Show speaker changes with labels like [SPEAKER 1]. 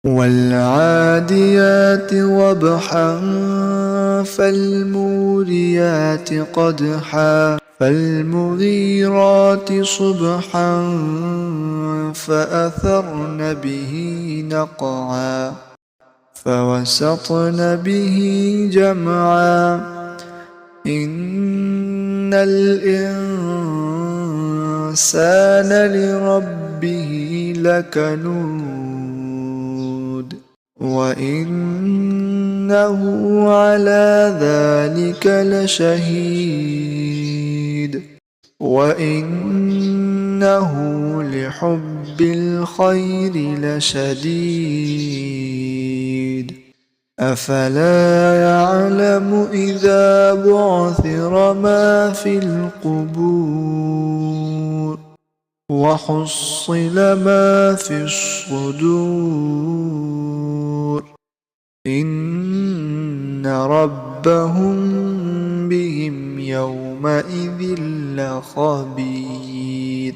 [SPEAKER 1] والعاديات ضبحا فالموريات قدحا فالمغيرات صبحا فأثرن به نقعا فوسطن به جمعا إن الإنسان لربه لكنود وإنه على ذلك لشهيد وإنه لحب الخير لشديد أفلا يعلم إذا بعثر ما في القبور وحصل ما في الصدور إن ربهم بهم يومئذ لخبير